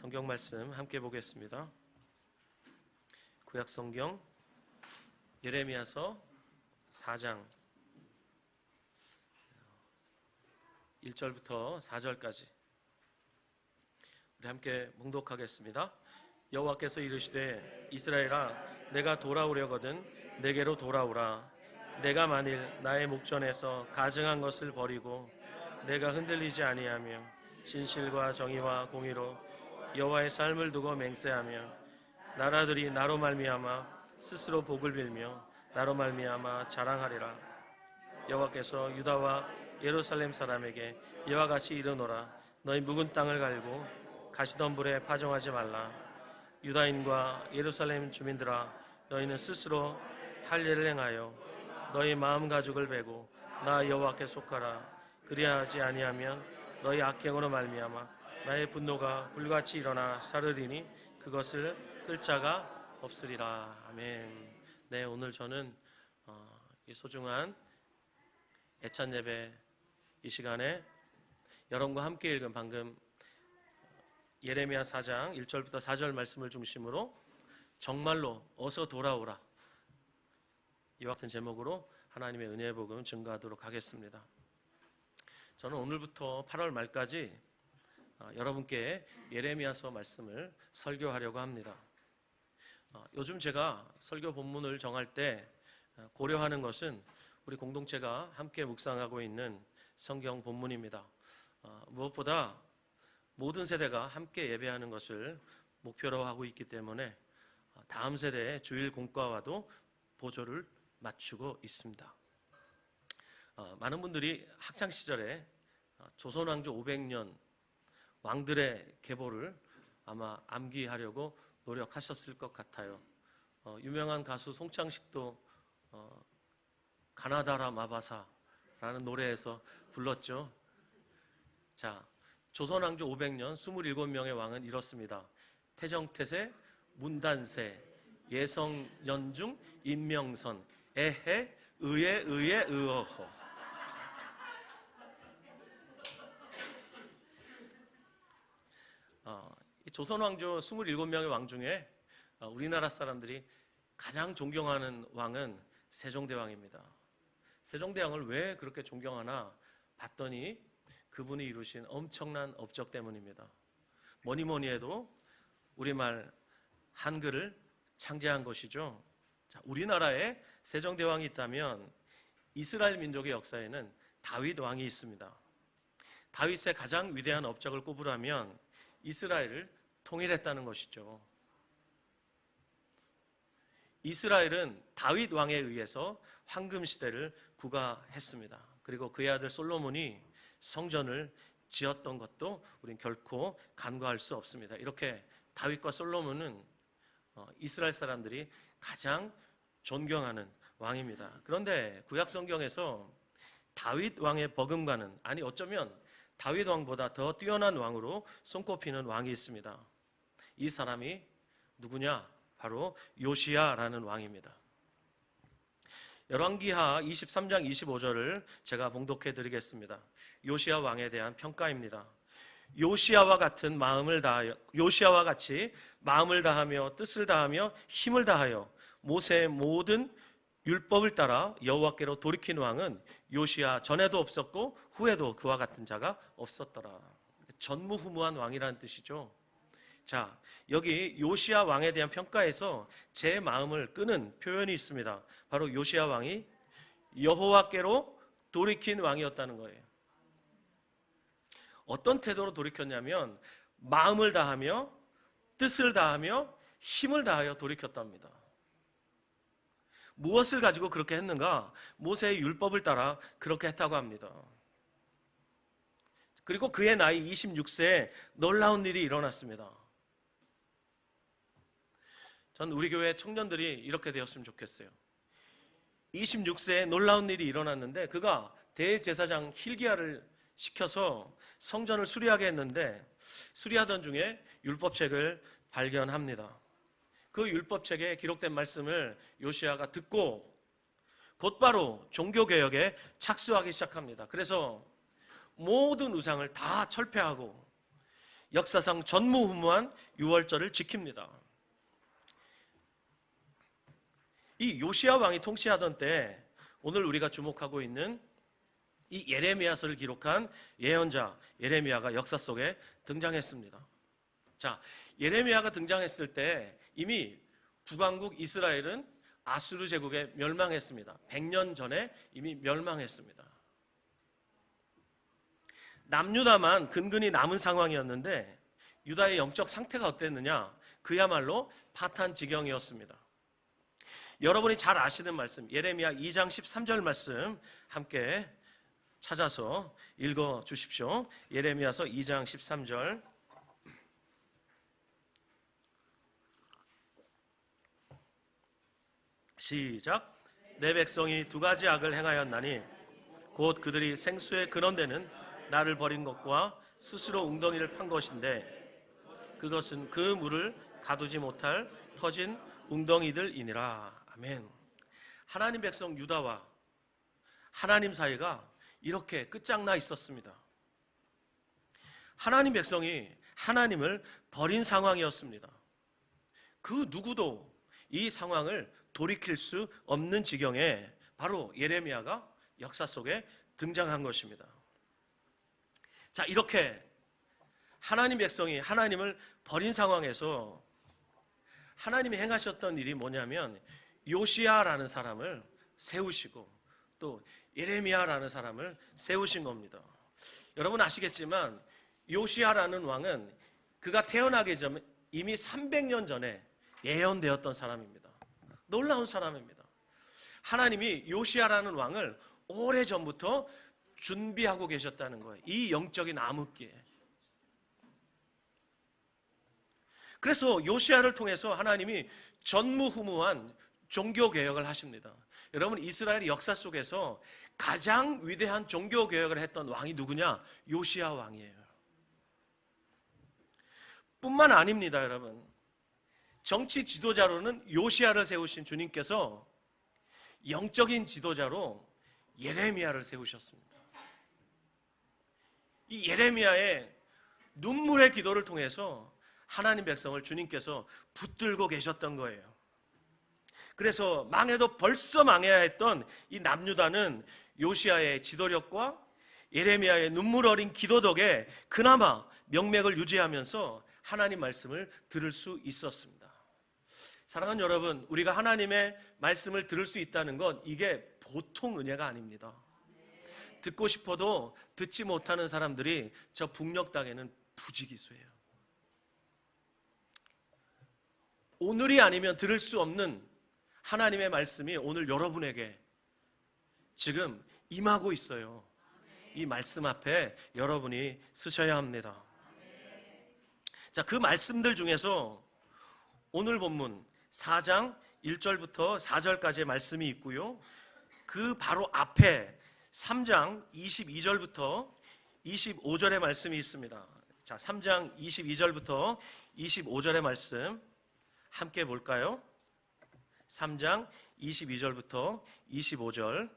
성경 말씀 함께 보겠습니다. 구약 성경 예레미야서 4장 1절부터 4절까지 우리 함께 봉독하겠습니다. 여호와께서 이르시되 이스라엘아 내가 돌아오려거든 내게로 돌아오라. 내가 만일 나의 목전에서 가증한 것을 버리고 내가 흔들리지 아니하며 진실과 정의와 공의로 여호와의 삶을 두고 맹세하며 나라들이 나로 말미암아 스스로 복을 빌며 나로 말미암아 자랑하리라. 여호와께서 유다와 예루살렘 사람에게 이와 같이 이르노라. 너희 묵은 땅을 갈고 가시던 불에 파종하지 말라. 유다인과 예루살렘 주민들아 너희는 스스로 할 일을 행하여 너희 마음 가죽을 베고 나 여호와께 속하라. 그리하지 아니하면 너희 악행으로 말미암아 나의 분노가 불같이 일어나 사르리니 그것을 끌 자가 없으리라. 아멘. 네, 오늘 저는 이 소중한 애찬 예배 이 시간에 여러분과 함께 읽은 방금 예레미야 4장 1절부터 4절 말씀을 중심으로 정말로 어서 돌아오라, 이와 같은 제목으로 하나님의 은혜의 복음 증거하도록 하겠습니다. 저는 오늘부터 8월 말까지 여러분께 예레미야서 말씀을 설교하려고 합니다. 요즘 제가 설교 본문을 정할 때 고려하는 것은 우리 공동체가 함께 묵상하고 있는 성경 본문입니다. 무엇보다 모든 세대가 함께 예배하는 것을 목표로 하고 있기 때문에 다음 세대의 주일 공과와도 보조를 맞추고 있습니다. 많은 분들이 학창시절에 조선왕조 500년 왕들의 계보를 아마 암기하려고 노력하셨을 것 같아요. 유명한 가수 송창식도 가나다라 마바사라는 노래에서 불렀죠. 자, 조선왕조 500년 27명의 왕은 이렇습니다. 태정태세, 문단세, 예성연중, 임명선, 에해, 의에, 의어허. 이 조선왕조 27명의 왕 중에 우리나라 사람들이 가장 존경하는 왕은 세종대왕입니다. 세종대왕을 왜 그렇게 존경하나 봤더니 그분이 이루신 엄청난 업적 때문입니다. 뭐니 해도 우리말 한글을 창제한 것이죠. 자, 우리나라에 세종대왕이 있다면 이스라엘 민족의 역사에는 다윗 왕이 있습니다. 다윗의 가장 위대한 업적을 꼽으라면 이스라엘을 통일했다는 것이죠. 이스라엘은 다윗 왕에 의해서 황금 시대를 구가했습니다. 그리고 그의 아들 솔로몬이 성전을 지었던 것도 우린 결코 간과할 수 없습니다. 이렇게 다윗과 솔로몬은 이스라엘 사람들이 가장 존경하는 왕입니다. 그런데 구약 성경에서 다윗 왕의 버금가는, 아니 어쩌면 다윗 왕보다 더 뛰어난 왕으로 손꼽히는 왕이 있습니다. 이 사람이 누구냐? 바로 요시야라는 왕입니다. 열왕기하 23장 25절을 제가 봉독해 드리겠습니다. 요시야 왕에 대한 평가입니다. 요시야와 같이 마음을 다하며 뜻을 다하며 힘을 다하여 모세의 모든 율법을 따라 여호와께로 돌이킨 왕은 요시야 전에도 없었고 후에도 그와 같은 자가 없었더라. 전무후무한 왕이라는 뜻이죠. 자, 여기 요시야 왕에 대한 평가에서 제 마음을 끄는 표현이 있습니다. 바로 요시야 왕이 여호와께로 돌이킨 왕이었다는 거예요. 어떤 태도로 돌이켰냐면 마음을 다하며 뜻을 다하며 힘을 다하여 돌이켰답니다. 무엇을 가지고 그렇게 했는가? 모세의 율법을 따라 그렇게 했다고 합니다. 그리고 그의 나이 26세에 놀라운 일이 일어났습니다. 전 우리 교회 청년들이 이렇게 되었으면 좋겠어요. 26세에 놀라운 일이 일어났는데 그가 대제사장 hil기야를 시켜서 성전을 수리하게 했는데 수리하던 중에 율법책을 발견합니다. 그 율법책에 기록된 말씀을 요시야가 듣고 곧바로 종교개혁에 착수하기 시작합니다. 그래서 모든 우상을 다 철폐하고 역사상 전무후무한 유월절을 지킵니다. 이 요시야 왕이 통치하던 때 오늘 우리가 주목하고 있는 이 예레미야서를 기록한 예언자 예레미야가 역사 속에 등장했습니다. 자, 예레미야가 등장했을 때 이미 북왕국 이스라엘은 아수르 제국에 멸망했습니다. 100년 전에 이미 멸망했습니다. 남유다만 근근히 남은 상황이었는데 유다의 영적 상태가 어땠느냐? 그야말로 파탄지경이었습니다. 여러분이 잘 아시는 말씀, 예레미야 2장 13절 말씀 함께 찾아서 읽어 주십시오. 예레미야서 2장 13절. 시작. 내 백성이 두 가지 악을 행하였나니 곧 그들이 생수의 근원되는 나를 버린 것과 스스로 웅덩이를 판 것인데 그것은 그 물을 가두지 못할 터진 웅덩이들이니라. 아멘. 하나님 백성 유다와 하나님 사이가 이렇게 끝장나 있었습니다. 하나님 백성이 하나님을 버린 상황이었습니다. 그 누구도 이 상황을 돌이킬 수 없는 지경에 바로 예레미야가 역사 속에 등장한 것입니다. 자, 이렇게 하나님 백성이 하나님을 버린 상황에서 하나님이 행하셨던 일이 뭐냐면 요시야라는 사람을 세우시고 또 예레미야라는 사람을 세우신 겁니다. 여러분 아시겠지만 요시야라는 왕은 그가 태어나기 전 이미 300년 전에 예언되었던 사람입니다. 놀라운 사람입니다. 하나님이 요시야라는 왕을 오래전부터 준비하고 계셨다는 거예요. 이 영적인 암흑기에. 그래서 요시야를 통해서 하나님이 전무후무한 종교개혁을 하십니다. 여러분 이스라엘 역사 속에서 가장 위대한 종교개혁을 했던 왕이 누구냐? 요시야 왕이에요. 뿐만 아닙니다. 여러분 정치 지도자로는 요시야를 세우신 주님께서 영적인 지도자로 예레미야를 세우셨습니다. 이 예레미야의 눈물의 기도를 통해서 하나님 백성을 주님께서 붙들고 계셨던 거예요. 그래서 망해도 벌써 망해야 했던 이 남유다는 요시야의 지도력과 예레미야의 눈물 어린 기도 덕에 그나마 명맥을 유지하면서 하나님 말씀을 들을 수 있었습니다. 사랑하는 여러분, 우리가 하나님의 말씀을 들을 수 있다는 건 이게 보통 은혜가 아닙니다. 듣고 싶어도 듣지 못하는 사람들이 저 북녘 땅에는 부지기수예요. 오늘이 아니면 들을 수 없는 하나님의 말씀이 오늘 여러분에게 지금 임하고 있어요. 이 말씀 앞에 여러분이 서셔야 합니다. 자, 그 말씀들 중에서 오늘 본문 4장 1절부터 4절까지의 말씀이 있고요. 그 바로 앞에 3장 22절부터 25절의 말씀이 있습니다. 자, 3장 22절부터 25절의 말씀 함께 볼까요? 3장 22절부터 25절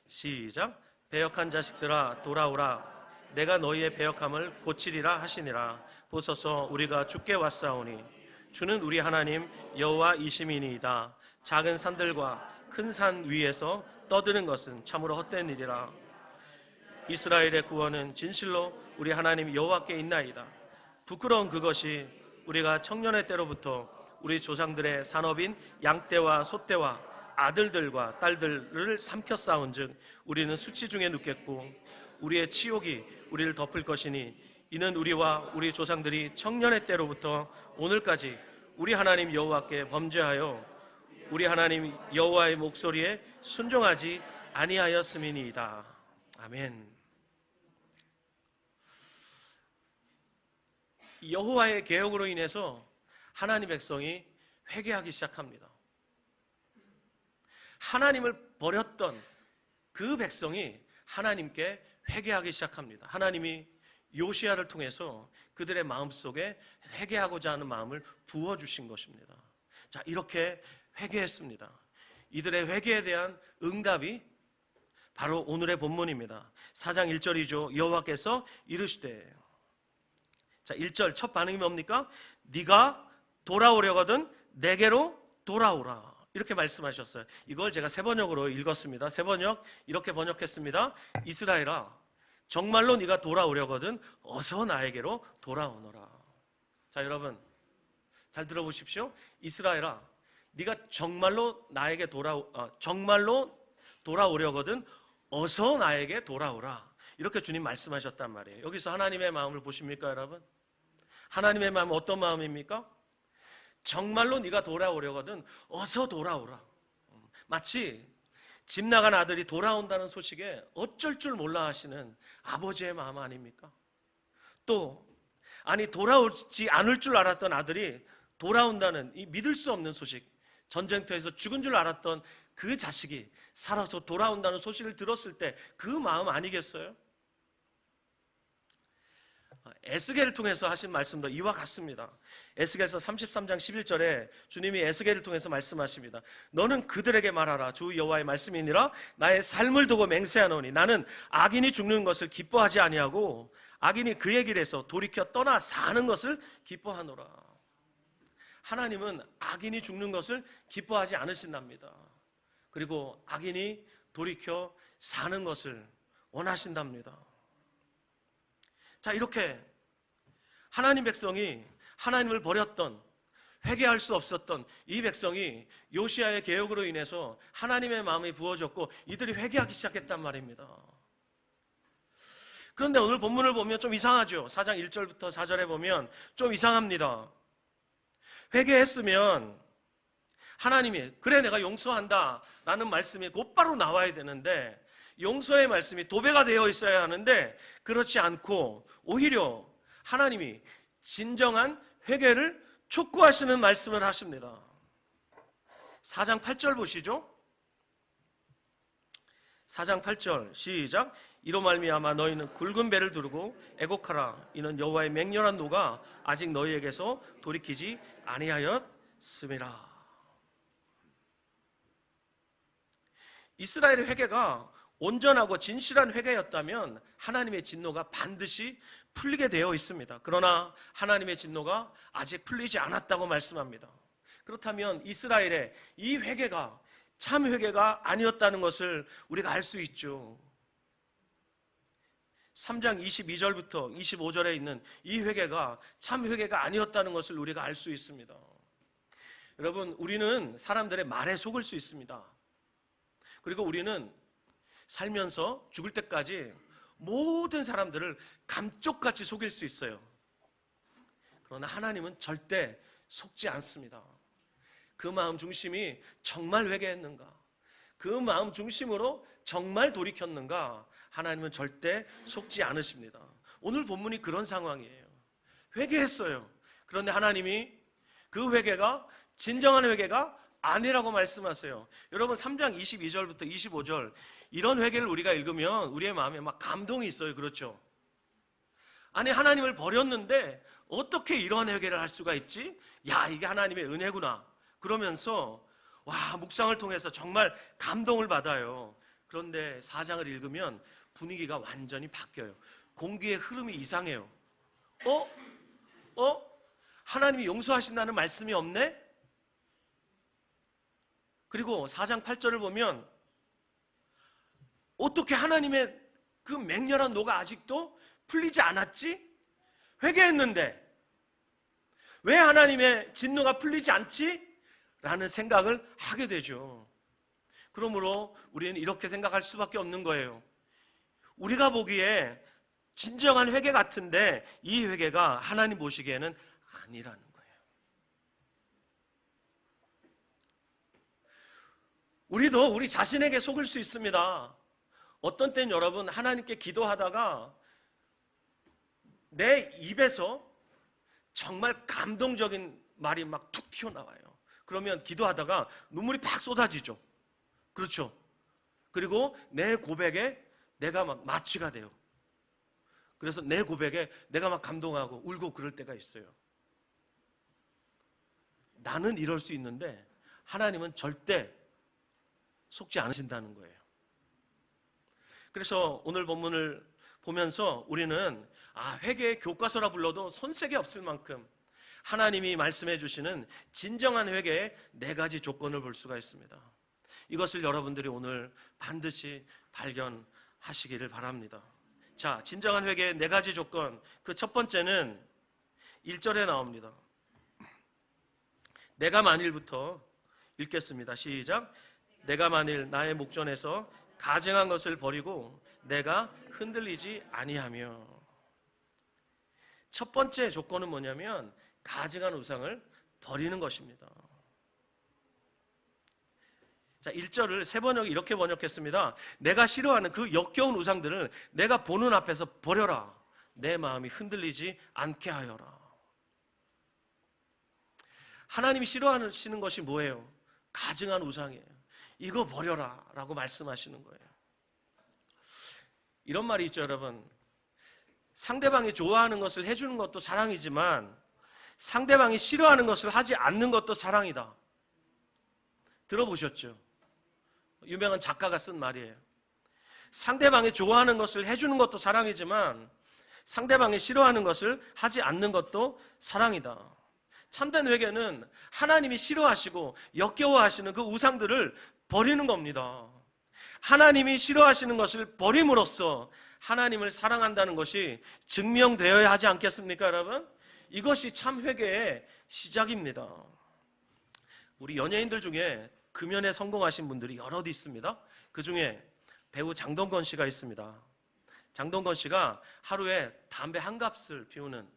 시작. 배역한 자식들아 돌아오라. 내가 너희의 배역함을 고치리라 하시니라. 보소서 우리가 주께 왔사오니 주는 우리 하나님 여호와이시니이다. 작은 산들과 큰 산 위에서 떠드는 것은 참으로 헛된 일이라. 이스라엘의 구원은 진실로 우리 하나님 여호와께 있나이다. 부끄러운 그것이 우리가 청년의 때로부터 우리 조상들의 산업인 양떼와 소떼와 아들들과 딸들을 삼켜 싸운즉 우리는 수치 중에 눕겠고 우리의 치욕이 우리를 덮을 것이니 이는 우리와 우리 조상들이 청년의 때로부터 오늘까지 우리 하나님 여호와께 범죄하여 우리 하나님 여호와의 목소리에 순종하지 아니하였음이니이다. 아멘. 여호와의 개혁으로 인해서 하나님 백성이 회개하기 시작합니다. 하나님을 버렸던 그 백성이 하나님께 회개하기 시작합니다. 하나님이 요시야를 통해서 그들의 마음속에 회개하고자 하는 마음을 부어주신 것입니다. 자, 이렇게 회개했습니다. 이들의 회개에 대한 응답이 바로 오늘의 본문입니다. 4장 1절이죠. 여호와께서 이르시되. 자, 1절 첫 반응이 뭡니까? 네가 돌아오려거든 내게로 돌아오라. 이렇게 말씀하셨어요. 이걸 제가 세 번역으로 읽었습니다. 세 번역 이렇게 번역했습니다. 이스라엘아, 정말로 네가 돌아오려거든 어서 나에게로 돌아오너라. 자, 여러분 잘 들어보십시오. 이스라엘아, 네가 정말로 정말로 돌아오려거든 어서 나에게 돌아오라. 이렇게 주님 말씀하셨단 말이에요. 여기서 하나님의 마음을 보십니까, 여러분? 하나님의 마음은 어떤 마음입니까? 정말로 네가 돌아오려거든 어서 돌아오라. 마치 집 나간 아들이 돌아온다는 소식에 어쩔 줄 몰라 하시는 아버지의 마음 아닙니까? 또 아니 돌아오지 않을 줄 알았던 아들이 돌아온다는 이 믿을 수 없는 소식, 전쟁터에서 죽은 줄 알았던 그 자식이 살아서 돌아온다는 소식을 들었을 때 그 마음 아니겠어요? 에스겔을 통해서 하신 말씀도 이와 같습니다. 에스겔서 33장 11절에 주님이 에스겔을 통해서 말씀하십니다. 너는 그들에게 말하라. 주 여호와의 말씀이니라. 나의 삶을 두고 맹세하노니 나는 악인이 죽는 것을 기뻐하지 아니하고 악인이 그의 길에서 돌이켜 떠나 사는 것을 기뻐하노라. 하나님은 악인이 죽는 것을 기뻐하지 않으신답니다. 그리고 악인이 돌이켜 사는 것을 원하신답니다. 자, 이렇게 하나님 백성이 하나님을 버렸던, 회개할 수 없었던 이 백성이 요시야의 개혁으로 인해서 하나님의 마음이 부어졌고 이들이 회개하기 시작했단 말입니다. 그런데 오늘 본문을 보면 좀 이상하죠. 4장 1절부터 4절에 보면 좀 이상합니다. 회개했으면 하나님이 그래 내가 용서한다 라는 말씀이 곧바로 나와야 되는데 용서의 말씀이 도배가 되어 있어야 하는데 그렇지 않고 오히려 하나님이 진정한 회개를 촉구하시는 말씀을 하십니다. 4장 8절 보시죠. 4장 8절 시작. 이로 말미암아 너희는 굵은 배를 두르고 애곡하라. 이는 여호와의 맹렬한 노가 아직 너희에게서 돌이키지 아니하였음이라. 이스라엘의 회개가 온전하고 진실한 회개였다면 하나님의 진노가 반드시 풀리게 되어 있습니다. 그러나 하나님의 진노가 아직 풀리지 않았다고 말씀합니다. 그렇다면 이스라엘의 이 회개가 참 회개가 아니었다는 것을 우리가 알 수 있죠. 3장 22절부터 25절에 있는 이 회개가 참 회개가 아니었다는 것을 우리가 알 수 있습니다. 여러분, 우리는 사람들의 말에 속을 수 있습니다. 그리고 우리는 살면서 죽을 때까지 모든 사람들을 감쪽같이 속일 수 있어요. 그러나 하나님은 절대 속지 않습니다. 그 마음 중심이 정말 회개했는가? 그 마음 중심으로 정말 돌이켰는가? 하나님은 절대 속지 않으십니다. 오늘 본문이 그런 상황이에요. 회개했어요. 그런데 하나님이 그 회개가 진정한 회개가 아니라고 말씀하세요. 여러분 3장 22절부터 25절 이런 회개를 우리가 읽으면 우리의 마음에 막 감동이 있어요. 그렇죠? 아니 하나님을 버렸는데 어떻게 이런 회개를 할 수가 있지? 야, 이게 하나님의 은혜구나. 그러면서 와, 묵상을 통해서 정말 감동을 받아요. 그런데 4장을 읽으면 분위기가 완전히 바뀌어요. 공기의 흐름이 이상해요. 하나님이 용서하신다는 말씀이 없네? 그리고 4장 8절을 보면 어떻게 하나님의 그 맹렬한 노가 아직도 풀리지 않았지? 회개했는데 왜 하나님의 진노가 풀리지 않지? 라는 생각을 하게 되죠. 그러므로 우리는 이렇게 생각할 수밖에 없는 거예요. 우리가 보기에 진정한 회개 같은데 이 회개가 하나님 보시기에는 아니라는 거예요. 우리도 우리 자신에게 속을 수 있습니다. 어떤 때는 여러분 하나님께 기도하다가 내 입에서 정말 감동적인 말이 막 툭 튀어나와요. 그러면 기도하다가 눈물이 팍 쏟아지죠. 그렇죠? 그리고 내 고백에 내가 막 마취가 돼요. 그래서 내 고백에 내가 막 감동하고 울고 그럴 때가 있어요. 나는 이럴 수 있는데 하나님은 절대 속지 않으신다는 거예요. 그래서 오늘 본문을 보면서 우리는 회개의 교과서라 불러도 손색이 없을 만큼 하나님이 말씀해 주시는 진정한 회개의 4가지 조건을 볼 수가 있습니다. 이것을 여러분들이 오늘 반드시 발견하시기를 바랍니다. 자, 진정한 회개의 4가지 조건, 그 첫 번째는 1절에 나옵니다. 내가 만일부터 읽겠습니다. 시작. 내가 만일 나의 목전에서 가증한 것을 버리고 내가 흔들리지 아니하며. 첫 번째 조건은 뭐냐면 가증한 우상을 버리는 것입니다. 자, 1절을 새 번역이 이렇게 번역했습니다. 내가 싫어하는 그 역겨운 우상들을 내가 보는 앞에서 버려라. 내 마음이 흔들리지 않게 하여라. 하나님이 싫어하시는 것이 뭐예요? 가증한 우상이에요. 이거 버려라 라고 말씀하시는 거예요. 이런 말이 있죠, 여러분. 상대방이 좋아하는 것을 해주는 것도 사랑이지만 상대방이 싫어하는 것을 하지 않는 것도 사랑이다. 들어보셨죠? 유명한 작가가 쓴 말이에요. 상대방이 좋아하는 것을 해주는 것도 사랑이지만 상대방이 싫어하는 것을 하지 않는 것도 사랑이다. 참된 회개는 하나님이 싫어하시고 역겨워하시는 그 우상들을 버리는 겁니다. 하나님이 싫어하시는 것을 버림으로써 하나님을 사랑한다는 것이 증명되어야 하지 않겠습니까, 여러분? 이것이 참 회개의 시작입니다. 우리 연예인들 중에 금연에 성공하신 분들이 여럿 있습니다. 그 중에 배우 장동건 씨가 있습니다. 장동건 씨가 하루에 담배 한 값을 피우는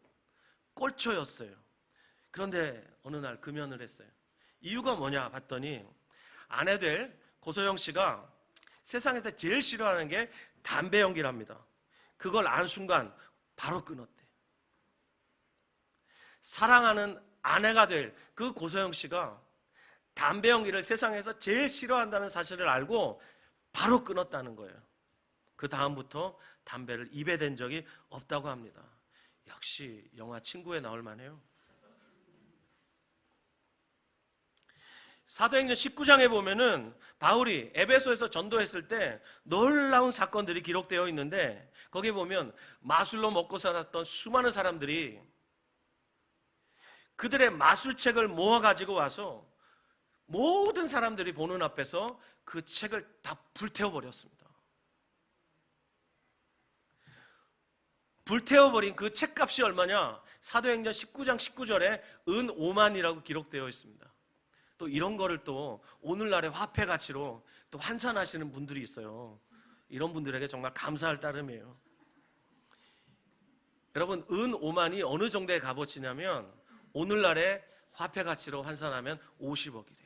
꼴초였어요. 그런데 어느 날 금연을 했어요. 이유가 뭐냐 봤더니 아내 될 고소영 씨가 세상에서 제일 싫어하는 게 담배 연기랍니다. 그걸 안 순간 바로 끊었대. 사랑하는 아내가 될 그 고소영 씨가 담배 연기를 세상에서 제일 싫어한다는 사실을 알고 바로 끊었다는 거예요. 그 다음부터 담배를 입에 댄 적이 없다고 합니다. 역시 영화 친구에 나올 만해요. 사도행전 19장에 보면은 바울이 에베소에서 전도했을 때 놀라운 사건들이 기록되어 있는데 거기 보면 마술로 먹고 살았던 수많은 사람들이 그들의 마술책을 모아가지고 와서 모든 사람들이 보는 앞에서 그 책을 다 불태워버렸습니다. 불태워버린 그 책값이 얼마냐? 사도행전 19장 19절에 은 5만이라고 기록되어 있습니다. 또 이런 거를 또 오늘날의 화폐 가치로 또 환산하시는 분들이 있어요. 이런 분들에게 정말 감사할 따름이에요. 여러분, 은 5만이 어느 정도의 값어치냐면 오늘날의 화폐 가치로 환산하면 50억이래요.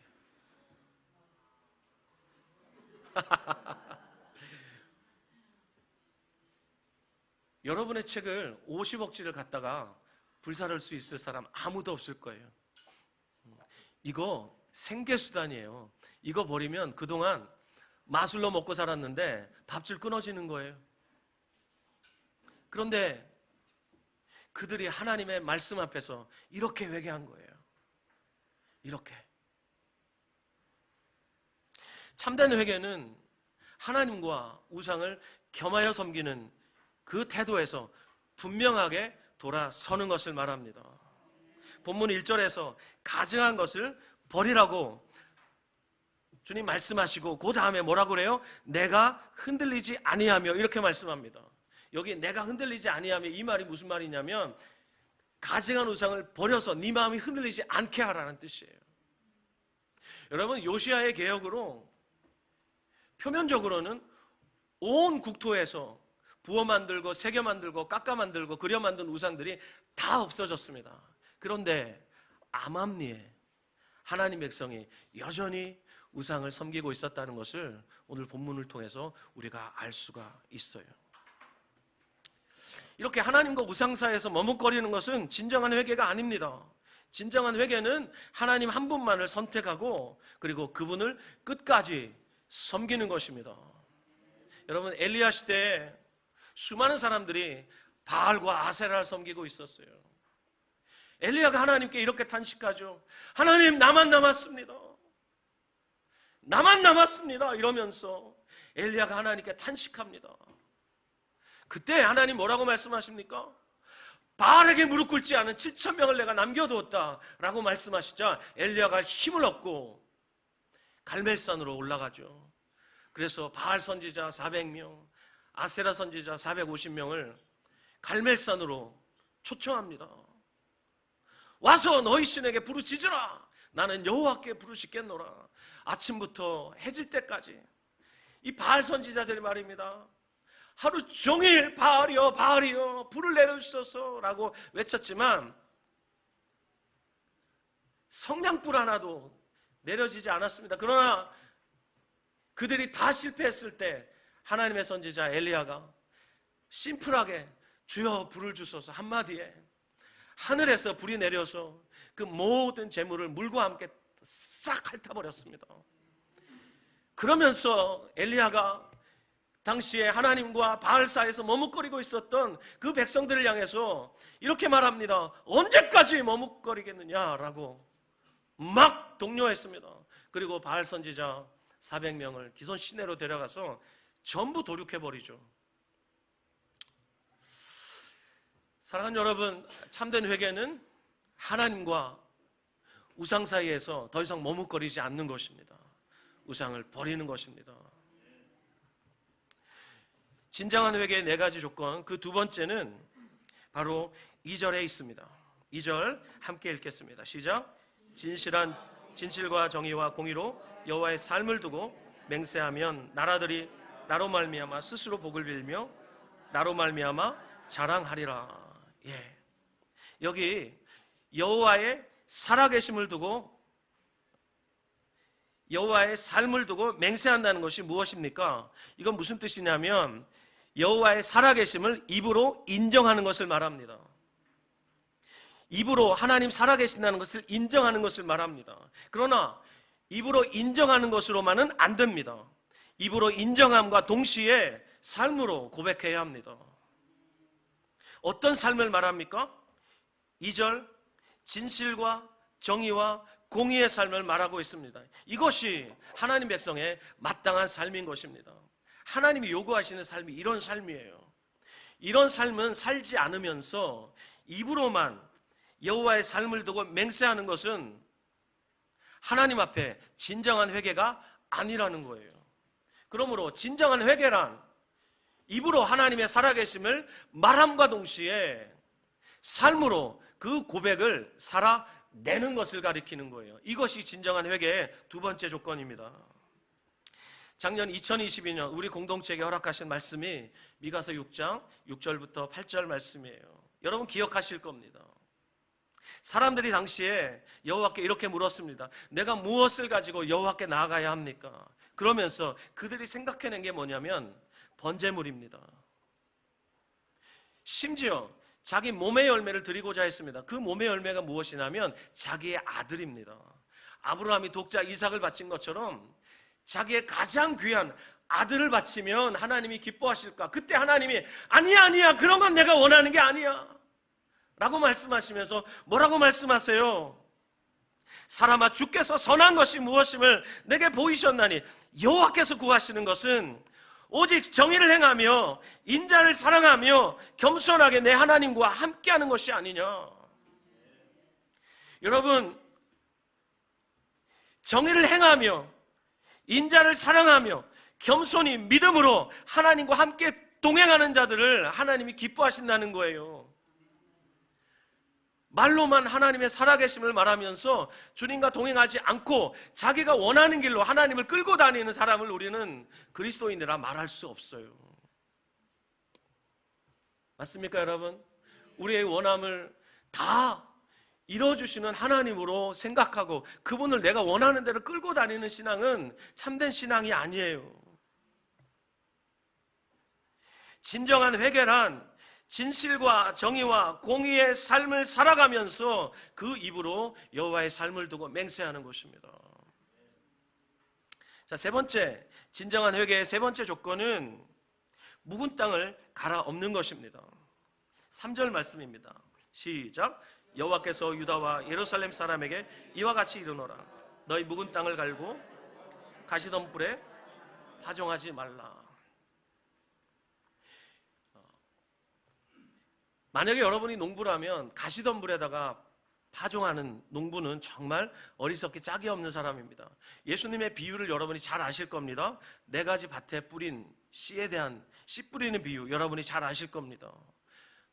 여러분의 책을 50억치를 갖다가 불사를 수 있을 사람 아무도 없을 거예요. 이거 생계수단이에요. 이거 버리면 그동안 마술로 먹고 살았는데 밥줄 끊어지는 거예요. 그런데 그들이 하나님의 말씀 앞에서 이렇게 회개한 거예요. 이렇게. 참된 회개는 하나님과 우상을 겸하여 섬기는 그 태도에서 분명하게 돌아서는 것을 말합니다. 본문 1절에서 가증한 것을 버리라고 주님 말씀하시고 그 다음에 뭐라고 그래요? 내가 흔들리지 아니하며 이렇게 말씀합니다. 여기 내가 흔들리지 아니하며 이 말이 무슨 말이냐면 가증한 우상을 버려서 네 마음이 흔들리지 않게 하라는 뜻이에요. 여러분, 요시야의 개혁으로 표면적으로는 온 국토에서 부어 만들고 새겨 만들고 깎아 만들고 그려 만든 우상들이 다 없어졌습니다. 그런데 암암리에 하나님 백성이 여전히 우상을 섬기고 있었다는 것을 오늘 본문을 통해서 우리가 알 수가 있어요. 이렇게 하나님과 우상 사이에서 머뭇거리는 것은 진정한 회개가 아닙니다. 진정한 회개는 하나님 한 분만을 선택하고 그리고 그분을 끝까지 섬기는 것입니다. 여러분, 엘리야 시대에 수많은 사람들이 바알과 아세라를 섬기고 있었어요. 엘리야가 하나님께 이렇게 탄식하죠. 하나님, 나만 남았습니다. 나만 남았습니다. 이러면서 엘리야가 하나님께 탄식합니다. 그때 하나님 뭐라고 말씀하십니까? 바알에게 무릎 꿇지 않은 7,000명을 내가 남겨두었다 라고 말씀하시자 엘리야가 힘을 얻고 갈멜산으로 올라가죠. 그래서 바알 선지자 400명, 아세라 선지자 450명을 갈멜산으로 초청합니다. 와서 너희 신에게 부르짖으라. 나는 여호와께 부르짖겠노라. 아침부터 해질 때까지 이 바알 선지자들이 말입니다, 하루 종일 바알이여 바알이여 불을 내려주소서 라고 외쳤지만 성냥불 하나도 내려지지 않았습니다. 그러나 그들이 다 실패했을 때 하나님의 선지자 엘리야가 심플하게 주여 불을 주소서 한마디에 하늘에서 불이 내려서 그 모든 재물을 물과 함께 싹 핥아버렸습니다. 그러면서 엘리야가 당시에 하나님과 바알 사이에서 머뭇거리고 있었던 그 백성들을 향해서 이렇게 말합니다. 언제까지 머뭇거리겠느냐라고 막 독려했습니다. 그리고 바알 선지자 400명을 기손 시내로 데려가서 전부 도륙해버리죠. 사랑하는 여러분, 참된 회개는 하나님과 우상 사이에서 더 이상 머뭇거리지 않는 것입니다. 우상을 버리는 것입니다. 진정한 회개의 4가지 조건, 그 두 번째는 바로 2절에 있습니다. 2절 함께 읽겠습니다. 시작. 진실과 정의와 공의로 여호와의 삶을 두고 맹세하면 나라들이 나로 말미암아 스스로 복을 빌며 나로 말미암아 자랑하리라. 예. 여기 여호와의 살아계심을 두고 여호와의 삶을 두고 맹세한다는 것이 무엇입니까? 이건 무슨 뜻이냐면 여호와의 살아계심을 입으로 인정하는 것을 말합니다. 입으로 하나님 살아계신다는 것을 인정하는 것을 말합니다. 그러나 입으로 인정하는 것으로만은 안 됩니다. 입으로 인정함과 동시에 삶으로 고백해야 합니다. 어떤 삶을 말합니까? 2절 진실과 정의와 공의의 삶을 말하고 있습니다. 이것이 하나님 백성의 마땅한 삶인 것입니다. 하나님이 요구하시는 삶이 이런 삶이에요. 이런 삶은 살지 않으면서 입으로만 여호와의 삶을 두고 맹세하는 것은 하나님 앞에 진정한 회개가 아니라는 거예요. 그러므로 진정한 회개란 입으로 하나님의 살아계심을 말함과 동시에 삶으로 그 고백을 살아내는 것을 가리키는 거예요. 이것이 진정한 회개의 두 번째 조건입니다. 작년 2022년 우리 공동체에게 허락하신 말씀이 미가서 6장 6절부터 8절 말씀이에요. 여러분 기억하실 겁니다. 사람들이 당시에 여호와께 이렇게 물었습니다. 내가 무엇을 가지고 여호와께 나아가야 합니까? 그러면서 그들이 생각해낸 게 뭐냐면 번제물입니다. 심지어 자기 몸의 열매를 드리고자 했습니다. 그 몸의 열매가 무엇이냐면 자기의 아들입니다. 아브라함이 독자 이삭을 바친 것처럼 자기의 가장 귀한 아들을 바치면 하나님이 기뻐하실까? 그때 하나님이 아니야 그런 건 내가 원하는 게 아니야 라고 말씀하시면서 뭐라고 말씀하세요? 사람아 주께서 선한 것이 무엇임을 내게 보이셨나니 여호와께서 구하시는 것은 오직 정의를 행하며 인자를 사랑하며 겸손하게 내 하나님과 함께하는 것이 아니냐. 여러분, 정의를 행하며 인자를 사랑하며 겸손히 믿음으로 하나님과 함께 동행하는 자들을 하나님이 기뻐하신다는 거예요. 말로만 하나님의 살아계심을 말하면서 주님과 동행하지 않고 자기가 원하는 길로 하나님을 끌고 다니는 사람을 우리는 그리스도인이라 말할 수 없어요. 맞습니까, 여러분? 우리의 원함을 다 이뤄주시는 하나님으로 생각하고 그분을 내가 원하는 대로 끌고 다니는 신앙은 참된 신앙이 아니에요. 진정한 회개란 진실과 정의와 공의의 삶을 살아가면서 그 입으로 여호와의 삶을 두고 맹세하는 것입니다. 자, 세 번째, 진정한 회개의 세 번째 조건은 묵은 땅을 갈아엎는 것입니다. 3절 말씀입니다. 시작. 여호와께서 유다와 예루살렘 사람에게 이와 같이 이르노라. 너희 묵은 땅을 갈고 가시덤불에 파종하지 말라. 만약에 여러분이 농부를 하면 가시덤불에다가 파종하는 농부는 정말 어리석기 짝이 없는 사람입니다. 예수님의 비유를 여러분이 잘 아실 겁니다. 4가지 밭에 뿌린 씨에 대한 씨 뿌리는 비유 여러분이 잘 아실 겁니다.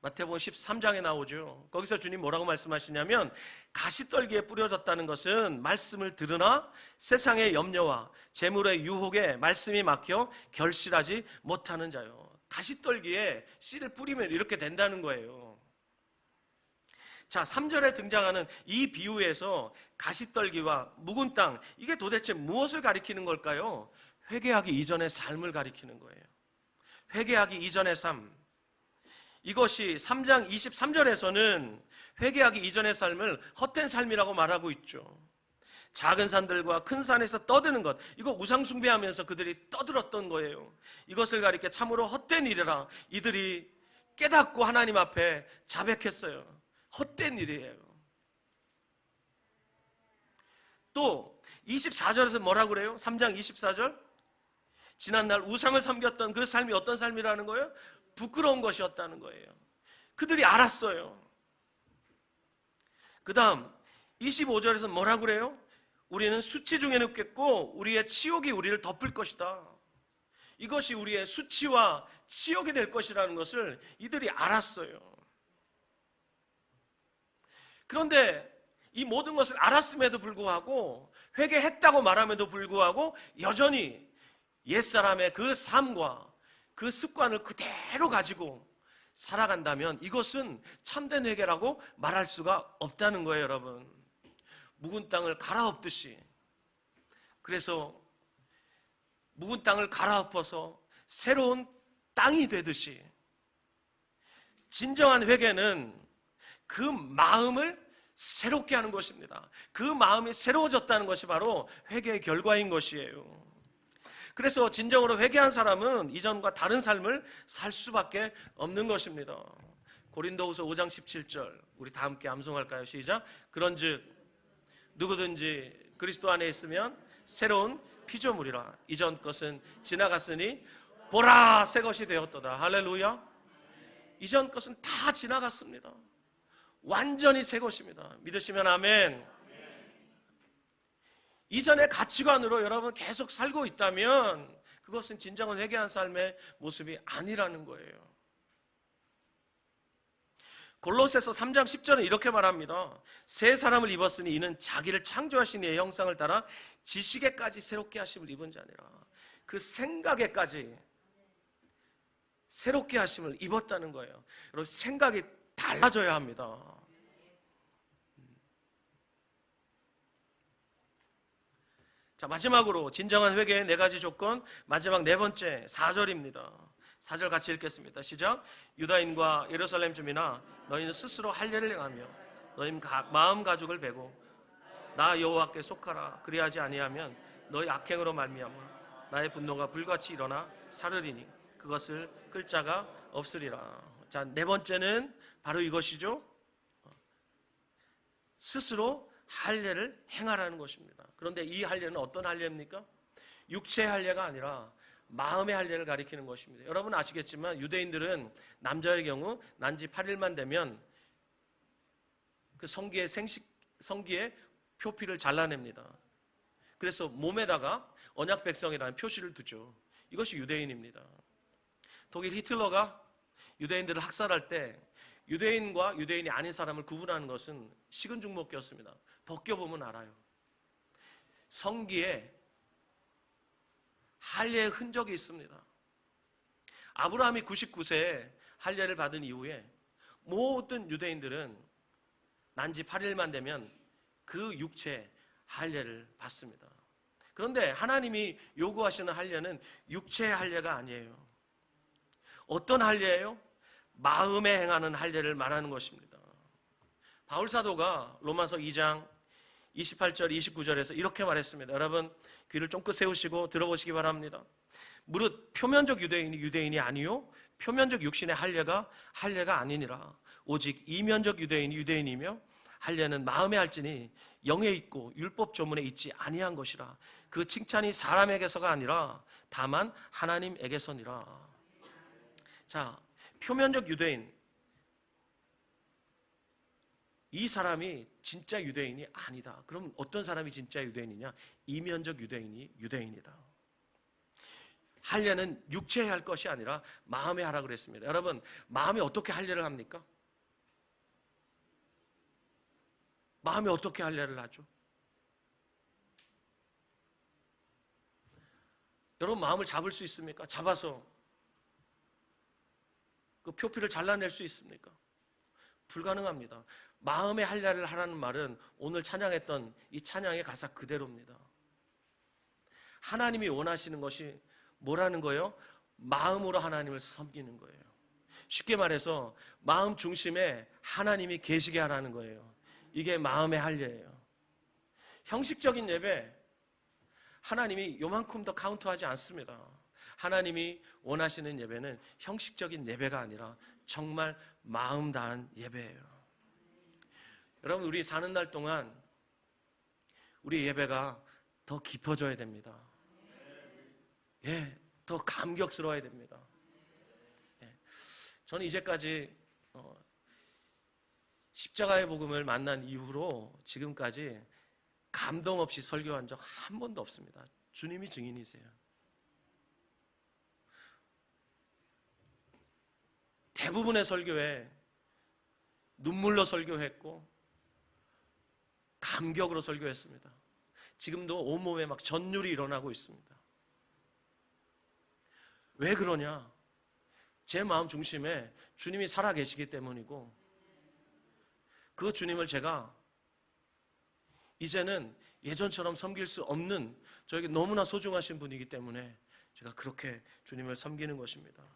마태복음 13장에 나오죠. 거기서 주님 뭐라고 말씀하시냐면 가시떨기에 뿌려졌다는 것은 말씀을 들으나 세상의 염려와 재물의 유혹에 말씀이 막혀 결실하지 못하는 자요. 가시떨기에 씨를 뿌리면 이렇게 된다는 거예요. 자, 3절에 등장하는 이 비유에서 가시떨기와 묵은 땅, 이게 도대체 무엇을 가리키는 걸까요? 회개하기 이전의 삶을 가리키는 거예요. 회개하기 이전의 삶. 이것이 3장 23절에서는 회개하기 이전의 삶을 헛된 삶이라고 말하고 있죠. 작은 산들과 큰 산에서 떠드는 것, 이거 우상 숭배하면서 그들이 떠들었던 거예요. 이것을 가리켜 참으로 헛된 일이라 이들이 깨닫고 하나님 앞에 자백했어요. 헛된 일이에요. 또 24절에서 뭐라고 그래요? 3장 24절, 지난날 우상을 섬겼던 그 삶이 어떤 삶이라는 거예요? 부끄러운 것이었다는 거예요. 그들이 알았어요. 그 다음 25절에서 뭐라고 그래요? 우리는 수치 중에 눕겠고 우리의 치욕이 우리를 덮을 것이다. 이것이 우리의 수치와 치욕이 될 것이라는 것을 이들이 알았어요. 그런데 이 모든 것을 알았음에도 불구하고, 회개했다고 말함에도 불구하고 여전히 옛사람의 그 삶과 그 습관을 그대로 가지고 살아간다면 이것은 참된 회개라고 말할 수가 없다는 거예요, 여러분. 묵은 땅을 갈아엎듯이, 그래서 묵은 땅을 갈아엎어서 새로운 땅이 되듯이, 진정한 회개는 그 마음을 새롭게 하는 것입니다. 그 마음이 새로워졌다는 것이 바로 회개의 결과인 것이에요. 그래서 진정으로 회개한 사람은 이전과 다른 삶을 살 수밖에 없는 것입니다. 고린도후서 5장 17절, 우리 다 함께 암송할까요? 시작. 그런즉 누구든지 그리스도 안에 있으면 새로운 피조물이라. 이전 것은 지나갔으니 보라 새 것이 되었도다. 할렐루야. 이전 것은 다 지나갔습니다. 완전히 새 것입니다. 믿으시면 아멘. 이전의 가치관으로 여러분 계속 살고 있다면 그것은 진정한 회개한 삶의 모습이 아니라는 거예요. 골로새서 3장 10절은 이렇게 말합니다. 새 사람을 입었으니 이는 자기를 창조하신 이의 형상을 따라 지식에까지 새롭게 하심을 입은 자니라. 그 생각에까지 새롭게 하심을 입었다는 거예요. 여러분, 생각이 달라져야 합니다. 자, 마지막으로 진정한 회개의 4가지 조건, 마지막 4번째 4절입니다. 4절 같이 읽겠습니다. 시작. 유다인과 예루살렘 주민아, 너희는 스스로 할례를 행하며 너희 마음 가죽을 베고 나 여호와께 속하라. 그리하지 아니하면 너희 악행으로 말미암아 나의 분노가 불같이 일어나 사르리니 그것을 끌 자가 없으리라. 자, 4번째는 바로 이것이죠. 스스로 할례를 행하라는 것입니다. 그런데 이 할례는 어떤 할례입니까? 육체의 할례가 아니라 마음의 할례를 가리키는 것입니다. 여러분 아시겠지만 유대인들은 남자의 경우 난지 8일만 되면 그 성기의 표피를 잘라냅니다. 그래서 몸에다가 언약 백성이라는 표시를 두죠. 이것이 유대인입니다. 독일 히틀러가 유대인들을 학살할 때 유대인과 유대인이 아닌 사람을 구분하는 것은 식은 죽 먹기였습니다. 벗겨보면 알아요. 성기에 할례의 흔적이 있습니다. 아브라함이 99세에 할례를 받은 이후에 모든 유대인들은 난지 8일만 되면 그 육체에 할례를 받습니다. 그런데 하나님이 요구하시는 할례는 육체의 할례가 아니에요. 어떤 할례예요? 마음에 행하는 할례를 말하는 것입니다. 바울 사도가 로마서 2장 28절 29절에서 이렇게 말했습니다. 여러분 귀를 쫑긋 세우시고 들어보시기 바랍니다. 무릇 표면적 유대인이 유대인이 아니요 표면적 육신의 할례가 할례가 아니니라. 오직 이면적 유대인이 유대인이며 할례는 마음에 할지니 영에 있고 율법 조문에 있지 아니한 것이라. 그 칭찬이 사람에게서가 아니라 다만 하나님에게서니라. 자, 표면적 유대인, 이 사람이 진짜 유대인이 아니다. 그럼 어떤 사람이 진짜 유대인이냐? 이면적 유대인이 유대인이다. 할례는 육체에 할 것이 아니라 마음에 하라 그랬습니다. 여러분, 마음에 어떻게 할례를 합니까? 마음에 어떻게 할례를 하죠? 여러분, 마음을 잡을 수 있습니까? 잡아서 그 표피를 잘라낼 수 있습니까? 불가능합니다. 마음의 할례를 하라는 말은 오늘 찬양했던 이 찬양의 가사 그대로입니다. 하나님이 원하시는 것이 뭐라는 거예요? 마음으로 하나님을 섬기는 거예요. 쉽게 말해서 마음 중심에 하나님이 계시게 하라는 거예요. 이게 마음의 할례예요. 형식적인 예배, 하나님이 요만큼 더 카운트하지 않습니다. 하나님이 원하시는 예배는 형식적인 예배가 아니라 정말 마음 다한 예배예요. 여러분, 우리 사는 날 동안 우리 예배가 더 깊어져야 됩니다. 예, 더 감격스러워야 됩니다. 예, 저는 이제까지 십자가의 복음을 만난 이후로 지금까지 감동 없이 설교한 적 한 번도 없습니다. 주님이 증인이세요. 대부분의 설교에 눈물로 설교했고 감격으로 설교했습니다. 지금도 온몸에 막 전율이 일어나고 있습니다. 왜 그러냐? 제 마음 중심에 주님이 살아계시기 때문이고, 그 주님을 제가 이제는 예전처럼 섬길 수 없는, 저에게 너무나 소중하신 분이기 때문에 제가 그렇게 주님을 섬기는 것입니다.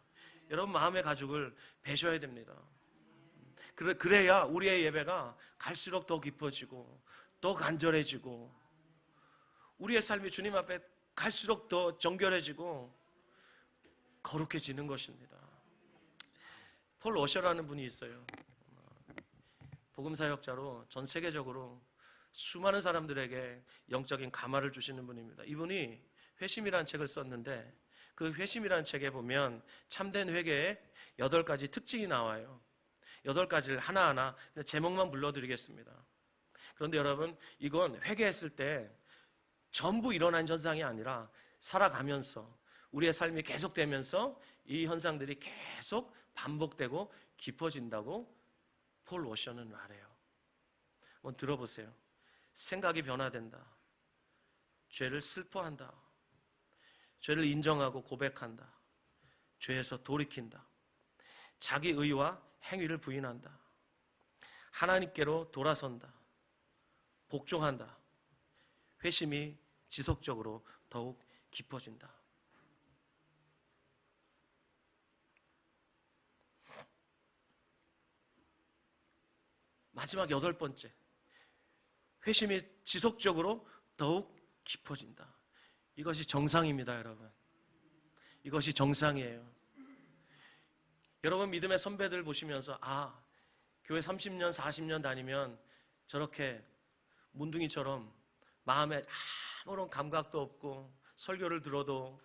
여러분, 마음의 가죽을 베셔야 됩니다. 그래야 우리의 예배가 갈수록 더 깊어지고 더 간절해지고 우리의 삶이 주님 앞에 갈수록 더 정결해지고 거룩해지는 것입니다. 폴 워셔라는 분이 있어요. 복음사역자로 전 세계적으로 수많은 사람들에게 영적인 감화를 주시는 분입니다. 이분이 회심이라는 책을 썼는데, 그 회심이라는 책에 보면 참된 회개의 8가지 특징이 나와요. 8가지를 하나하나 제목만 불러드리겠습니다. 그런데 여러분, 이건 회개했을 때 전부 일어난 현상이 아니라 살아가면서 우리의 삶이 계속되면서 이 현상들이 계속 반복되고 깊어진다고 폴 워셔는 말해요. 한번 들어보세요. 생각이 변화된다. 죄를 슬퍼한다. 죄를 인정하고 고백한다. 죄에서 돌이킨다. 자기 의와 행위를 부인한다. 하나님께로 돌아선다. 복종한다. 회심이 지속적으로 더욱 깊어진다. 마지막 8번째, 회심이 지속적으로 더욱 깊어진다. 이것이 정상입니다, 여러분. 이것이 정상이에요. 여러분, 믿음의 선배들 보시면서 교회 30년, 40년 다니면 저렇게 문둥이처럼 마음에 아무런 감각도 없고, 설교를 들어도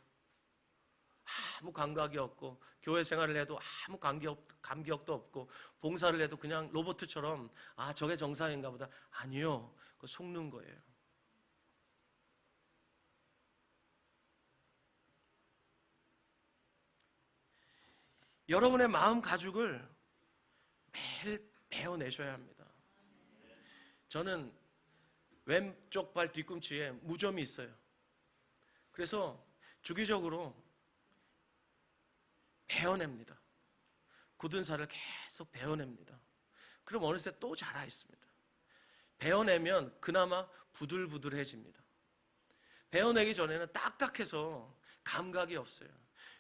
아무 감각이 없고, 교회 생활을 해도 아무 감격도 없고, 봉사를 해도 그냥 로봇처럼 저게 정상인가 보다. 아니요, 그거 속는 거예요. 여러분의 마음 가죽을 매일 베어내셔야 합니다. 저는 왼쪽 발 뒤꿈치에 무좀이 있어요. 그래서 주기적으로 베어냅니다. 굳은 살을 계속 베어냅니다. 그럼 어느새 또 자라 있습니다. 베어내면 그나마 부들부들해집니다. 베어내기 전에는 딱딱해서 감각이 없어요.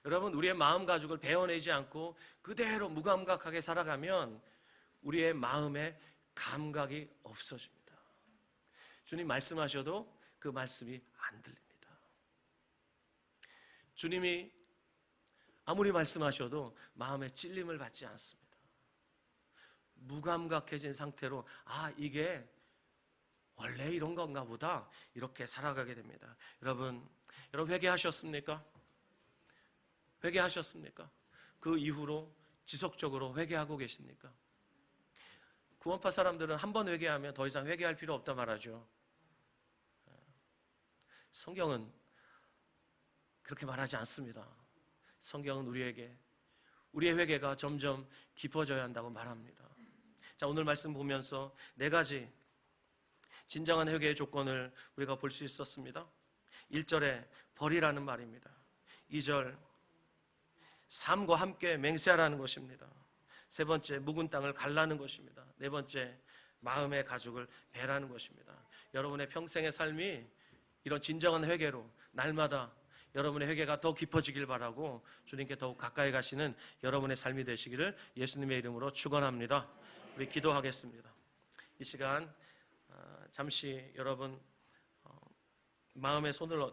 여러분, 우리의 마음 가죽을 베어내지 않고 그대로 무감각하게 살아가면 우리의 마음에 감각이 없어집니다. 주님 말씀하셔도 그 말씀이 안 들립니다. 주님이 아무리 말씀하셔도 마음에 찔림을 받지 않습니다. 무감각해진 상태로 이게 원래 이런 건가 보다, 이렇게 살아가게 됩니다. 여러분 회개하셨습니까? 회개하셨습니까? 그 이후로 지속적으로 회개하고 계십니까? 구원파 사람들은 한 번 회개하면 더 이상 회개할 필요 없다 말하죠. 성경은 그렇게 말하지 않습니다. 성경은 우리에게 우리의 회개가 점점 깊어져야 한다고 말합니다. 자, 오늘 말씀 보면서 4가지 진정한 회개의 조건을 우리가 볼 수 있었습니다. 1절에 버리라는 말입니다. 2절 삶과 함께 맹세하라는 것입니다. 3번째 묵은 땅을 갈라는 것입니다. 4번째 마음의 가죽을 베라는 것입니다. 여러분의 평생의 삶이 이런 진정한 회개로 날마다 여러분의 회개가 더 깊어지길 바라고 주님께 더욱 가까이 가시는 여러분의 삶이 되시기를 예수님의 이름으로 축원합니다. 우리 기도하겠습니다. 이 시간 잠시 여러분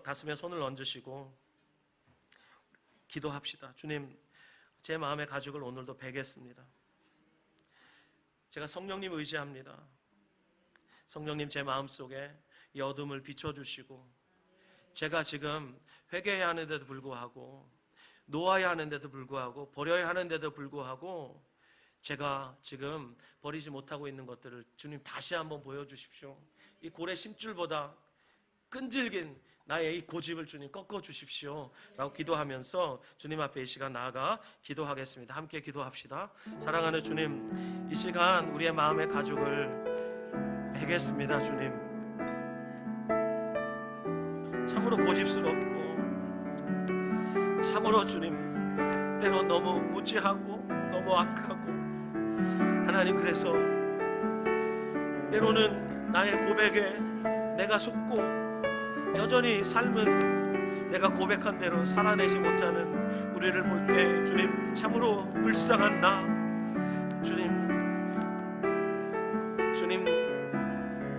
가슴에 손을 얹으시고 기도합시다. 주님, 제 마음의 가죽을 오늘도 베겠습니다. 제가 성령님 의지합니다. 성령님 제 마음속에 이 어둠을 비춰주시고 제가 지금 회개해야 하는데도 불구하고 놓아야 하는데도 불구하고 버려야 하는데도 불구하고 제가 지금 버리지 못하고 있는 것들을 주님 다시 한번 보여주십시오. 이 고래 심줄보다 끈질긴 나의 이 고집을 주님 꺾어주십시오 라고 기도하면서 주님 앞에 이 시간 나아가 기도하겠습니다. 함께 기도합시다. 사랑하는 주님, 이 시간 우리의 마음의 가죽을 베겠습니다. 주님, 참으로 고집스럽고 참으로 주님 때로 너무 무지하고 너무 악하고 하나님, 그래서 때로는 나의 고백에 내가 속고 여전히 삶은 내가 고백한 대로 살아내지 못하는 우리를 볼 때 주님 참으로 불쌍한 나 주님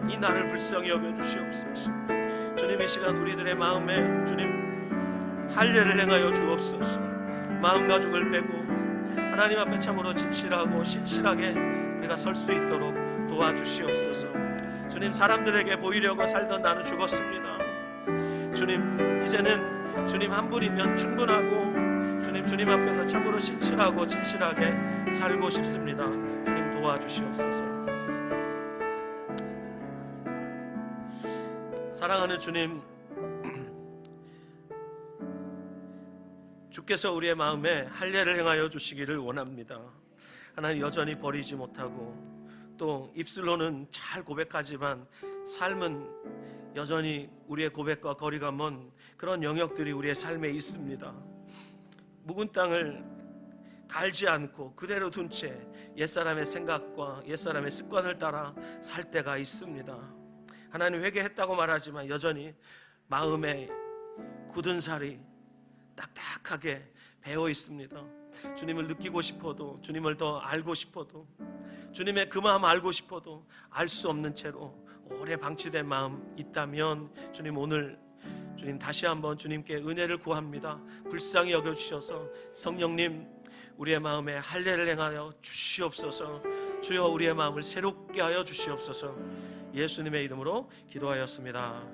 이 나를 불쌍히 여겨주시옵소서. 주님, 이 시간 우리들의 마음에 주님 할례를 행하여 주옵소서. 마음 가죽을 빼고 하나님 앞에 참으로 진실하고 신실하게 우리가 설 수 있도록 도와주시옵소서. 주님, 사람들에게 보이려고 살던 나는 죽었습니다. 주님, 이제는 주님 한 분이면 충분하고 주님 앞에서 참으로 신실하고 진실하게 살고 싶습니다. 주님, 도와주시옵소서. 사랑하는 주님, 주께서 우리의 마음에 할례를 행하여 주시기를 원합니다. 하나님, 여전히 버리지 못하고 또 입술로는 잘 고백하지만 삶은 여전히 우리의 고백과 거리가 먼 그런 영역들이 우리의 삶에 있습니다. 묵은 땅을 갈지 않고 그대로 둔 채 옛사람의 생각과 옛사람의 습관을 따라 살 때가 있습니다. 하나님, 회개했다고 말하지만 여전히 마음에 굳은 살이 딱딱하게 배어 있습니다. 주님을 느끼고 싶어도, 주님을 더 알고 싶어도, 주님의 그 마음 알고 싶어도 알 수 없는 채로 오래 방치된 마음 있다면 주님, 오늘 주님 다시 한번 주님께 은혜를 구합니다. 불쌍히 여겨주셔서 성령님 우리의 마음에 할례를 행하여 주시옵소서. 주여, 우리의 마음을 새롭게 하여 주시옵소서. 예수님의 이름으로 기도하였습니다.